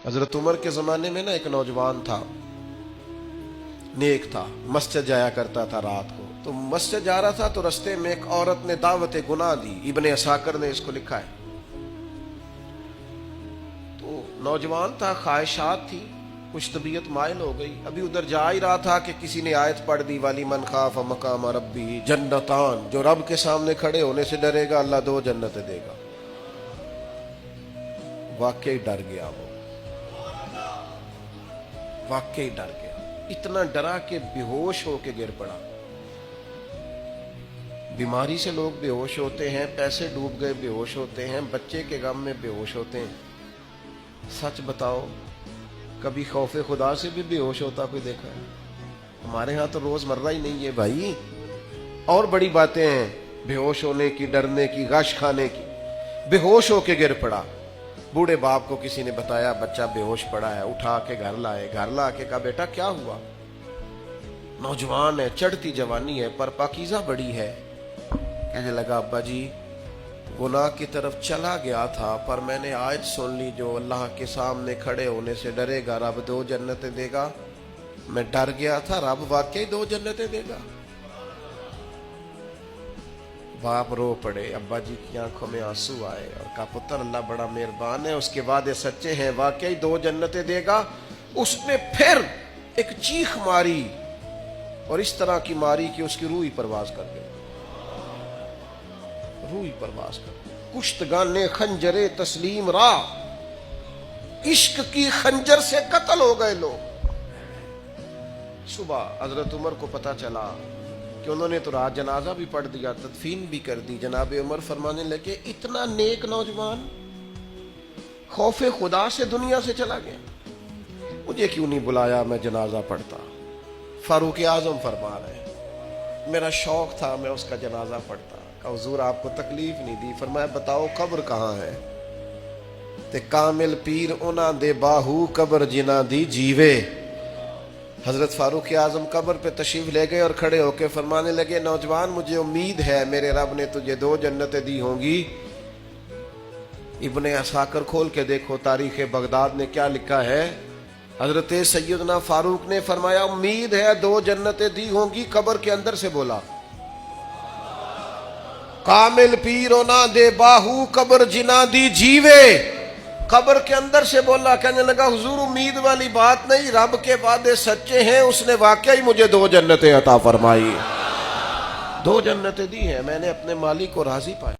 हजरत उमर के ज़माने में ना एक नौजवान था, नेक था, मस्जिद जाया करता था रात को। तो मस्जिद जा रहा था तो रास्ते में एक औरत ने दावत गुनाह दी। इब्ने असाकर ने इसको लिखा है। तो नौजवान था, ख्वाहिशात थी, कुछ तबीयत माइल हो गई। अभी उधर जा ही रहा था कि किसी ने आयत पढ़ दी, वाली मन खाफ मकाम रब्बी जन्नतान, जो रब के सामने खड़े होने से डरेगा अल्लाह 2 जन्नतें देगा। वाकई डर गया वो, वाकई डर गया। इतना डरा कि बेहोश होके गिर पड़ा। बीमारी से लोग बेहोश होते हैं, पैसे डूब गए बेहोश होते हैं, बच्चे के गम में बेहोश होते हैं। सच बताओ, कभी खौफे खुदा से भी बेहोश होता कोई देखा है? हमारे यहाँ तो रोजमर्रा ही नहीं है भाई। और बड़ी बातें हैं बेहोश होने की, डरने की, गश खाने की। बेहोश होके गिर पड़ा। बूढ़े बाप को किसी ने बताया बच्चा बेहोश पड़ा है, उठा के घर लाए। घर ला के कहा बेटा क्या हुआ? नौजवान है, चढ़ती जवानी है, पर पाकीज़ा बड़ी है। कहने लगा अब्बा जी, गुनाह की तरफ चला गया था, पर मैंने आयत सुन ली जो अल्लाह के सामने खड़े होने से डरेगा रब 2 जन्नतें देगा। मैं डर गया था, रब वाकई 2 जन्नतें देगा। बाप रो पड़े, अब्बा जी की आंखों में आंसू आए और कहा पुत्र अल्लाह बड़ा मेहरबान है, उसके वादे सच्चे हैं, वाकई 2 जन्नतें देगा। उसने फिर एक चीख मारी और इस तरह की मारी कि उसकी रूह ही परवाज कर गई। रूह ही परवाज कर गई। कुश्तगाने खंजरे तस्लीम रा, इश्क की खंजर से कत्ल हो गए लोग। सुबह हजरत उमर को पता चला कि उन्होंने तो रात जनाजा भी पढ़ दिया, तदफीन भी कर दी। जनाब उमर फरमाने लगे इतना नेक नौजवान खौफे खुदा से दुनिया से चला गया, मुझे क्यों नहीं बुलाया, मैं जनाजा पढ़ता। फारूक आजम फरमा रहे मेरा शौक था, मैं उसका जनाजा पढ़ता। कहा हुजूर आपको तकलीफ नहीं दी? फरमाया बताओ कब्र कहाँ है? ते कामिल पीर उना दे बाहू कब्र जिना दी जीवे। हजरत फारूक आजम कब्र पे तशरीफ ले गए और खड़े होकर फरमाने लगे नौजवान मुझे उम्मीद है मेरे रब ने तुझे 2 जन्नतें दी होंगी। इब्ने असाकर खोल के देखो तारीख बगदाद ने क्या लिखा है। हजरत सैयदना फारूक ने फरमाया उम्मीद है 2 जन्नतें दी होंगी। कब्र के अंदर से बोला कामिल पीरो ना दे बाहू कब्र जिना दी जीवे। कब्र के अंदर से बोला, कहने लगा हुजूर उम्मीद वाली बात नहीं, रब के वादे सच्चे हैं, उसने वाकई मुझे 2 जन्नतें अता फरमाई। 2 जन्नतें दी हैं, मैंने अपने मालिक को राजी पाया।